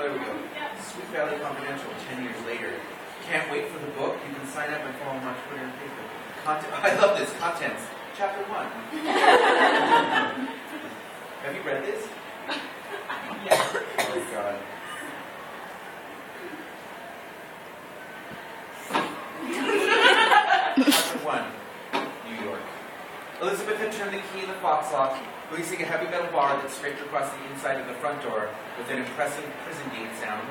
there we go. Sweet Valley Confidential, 10 years later. Can't wait for the book. You can sign up and follow my Twitter and Facebook. I love this. Contents. Chapter 1. Have you read this? Yes. Oh my God. Chapter 1. New York. Elizabeth had turned the key in the fox lock, releasing a heavy metal bar that scraped across the inside of the front door with an impressive prison gate sound.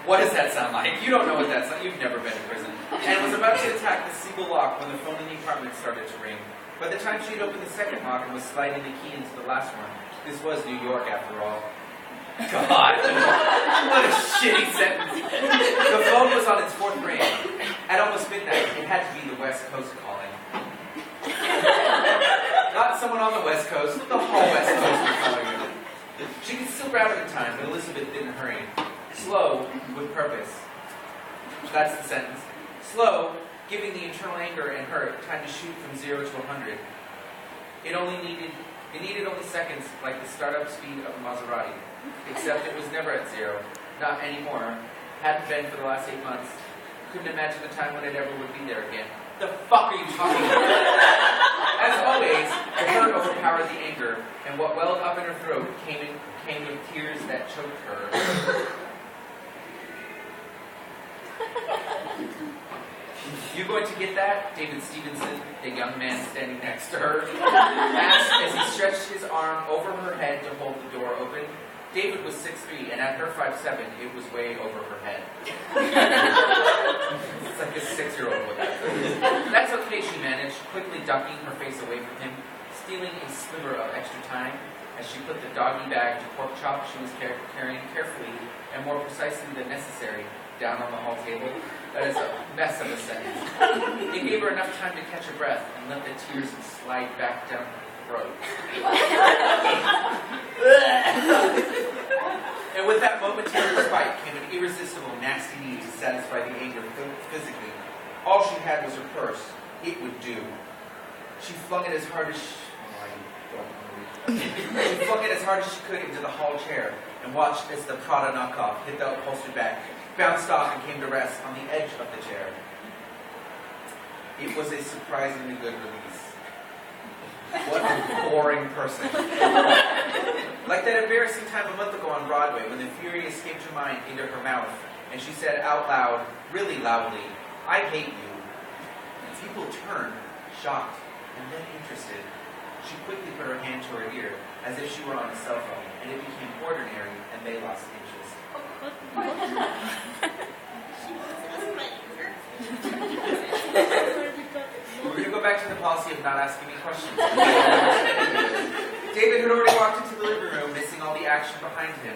What does that sound like? You don't know what that's like. You've never been in prison. And was about to attack the single lock when the phone in the apartment started to ring. By the time she had opened the second lock and was sliding the key into the last one, this was New York after all. God, what a shitty sentence. The phone was on its fourth ring. At almost midnight, it had to be the West Coast calling. Not someone on the West Coast, the whole West Coast was calling her. She could still grab it in time, but Elizabeth didn't hurry. Slow, with purpose. That's the sentence. Slow, giving the internal anger and hurt time to shoot from 0 to 100. It needed only seconds, like the startup speed of a Maserati. Except it was never at 0. Not anymore. Hadn't been for the last 8 months. Couldn't imagine the time when it ever would be there again. The fuck are you talking about? As always, the hurt overpowered the anger, and what welled up in her throat came with tears that choked her. You going to get that? David Stevenson, the young man standing next to her, asked as he stretched his arm over her head to hold the door open. David was 6'3", and at her 5'7", it was way over her head. It's like a 6-year-old would have. That's okay, she managed, quickly ducking her face away from him, stealing a sliver of extra time as she put the doggy bag to pork chop she was carrying carefully and more precisely than necessary down on the hall table. That is a mess of a sentence. It gave her enough time to catch her breath and let the tears slide back down her throat. And with that momentary respite came an irresistible, nasty need to satisfy the anger physically. All she had was her purse. It would do. She flung it as hard as she flung it as hard as she could into the hall chair and watched as the Prada knockoff hit the upholstered back, bounced off and came to rest on the edge of the chair. It was a surprisingly good release. What a boring person. Like that embarrassing time a month ago on Broadway when the fury escaped her mind into her mouth and she said out loud, really loudly, "I hate you." And people turned, shocked, and then interested. She quickly put her hand to her ear as if she were on a cell phone, and it became ordinary and they lost interest. We're going to go back to the policy of not asking me questions. David had already walked into the living room, missing all the action behind him.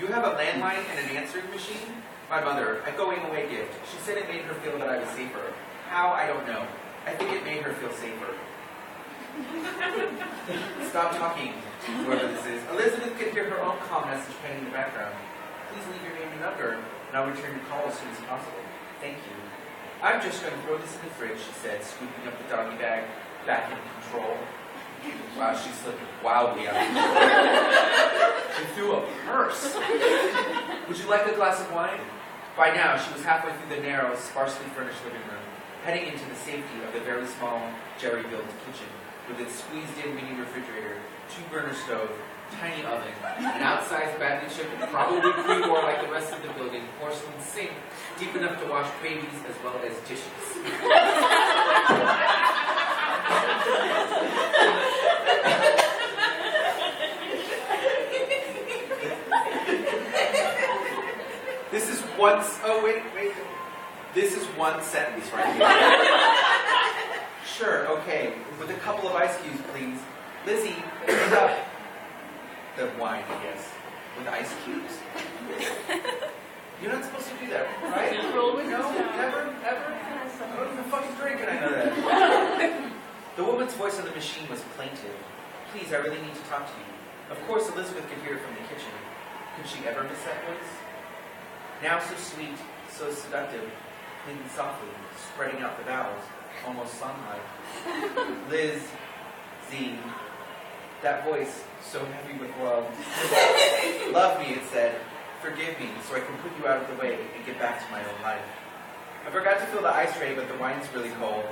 You have a landline and an answering machine? My mother, a going-away gift. She said it made her feel that I was safer. How? I don't know. I think it made her feel safer. Stop talking, whoever this is. Elizabeth could hear her own calm message playing in the background. Please leave your name and number, and I'll return your call as soon as possible. Thank you. I'm just going to throw this in the fridge, she said, scooping up the doggy bag, back in control. Wow, she slipped wildly out of control. She threw a purse. Would you like a glass of wine? By now, she was halfway through the narrow, sparsely furnished living room, heading into the safety of the very small, jerry-built kitchen, with its squeezed-in mini refrigerator, 2-burner stove, tiny oven, an outsized badly chipped, probably pre-war like the rest of the building, porcelain sink, deep enough to wash babies as well as dishes. This is This is one sentence right here. Sure, okay. With a couple of ice cubes, please. Lizzie, pick up the wine, I guess. With ice cubes? You're not supposed to do that, right? No, never, ever? I don't even fucking drink and I know that. The woman's voice on the machine was plaintive. Please, I really need to talk to you. Of course, Elizabeth could hear it from the kitchen. Could she ever miss that voice? Now so sweet, so seductive, pleading softly, spreading out the vowels, almost song-like. Liz, Z, That voice, so heavy with love. Love me, it said. Forgive me, so I can put you out of the way and get back to my own life. I forgot to fill the ice tray, but the wine's really cold.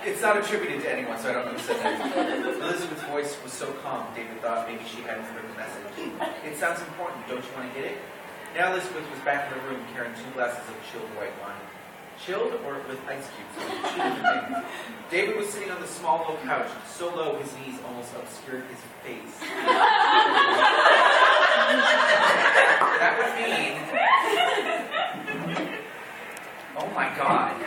It's not attributed to anyone, so I don't know who said that. Elizabeth's voice was so calm, David thought maybe she hadn't heard the message. It sounds important, don't you want to get it? Now Elizabeth was back in her room carrying 2 glasses of chilled white wine. Chilled or with ice cubes? Two different things. David was sitting on the small low couch, so low his knees almost obscured his face. That would mean... Oh my God.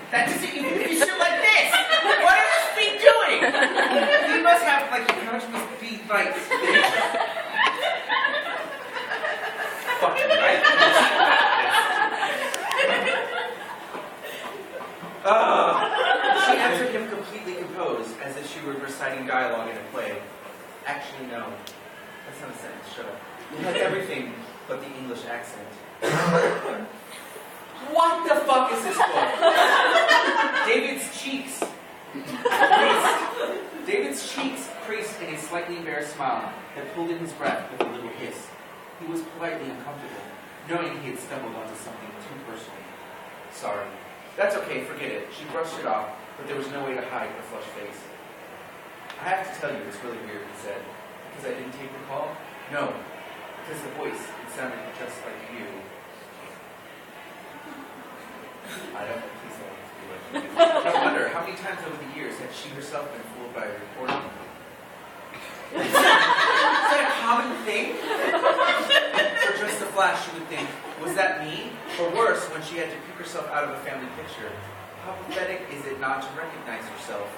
That doesn't even be shit like this! What are this feet doing? You must have, like, your couch must be, like... Fucking right. She answered him completely composed, as if she were reciting dialogue in a play. Actually, no. That's not a sentence, shut up. It had everything but the English accent. What the fuck is this book? David's cheeks creased in a slightly embarrassed smile that pulled in his breath with a little hiss. He was politely uncomfortable, knowing he had stumbled onto something too personal. Sorry. That's okay, forget it. She brushed it off, but there was no way to hide her flushed face. I have to tell you, it's really weird, he said. Because I didn't take the call? No. Because the voice, it sounded just like you. I don't know, please don't want to be like you. I wonder, how many times over the years had she herself been fooled by a reporter? Is that a common thing? For just a flash, she would think, was that me? Or worse, when she had to pick herself out of a family picture. How pathetic is it not to recognize herself?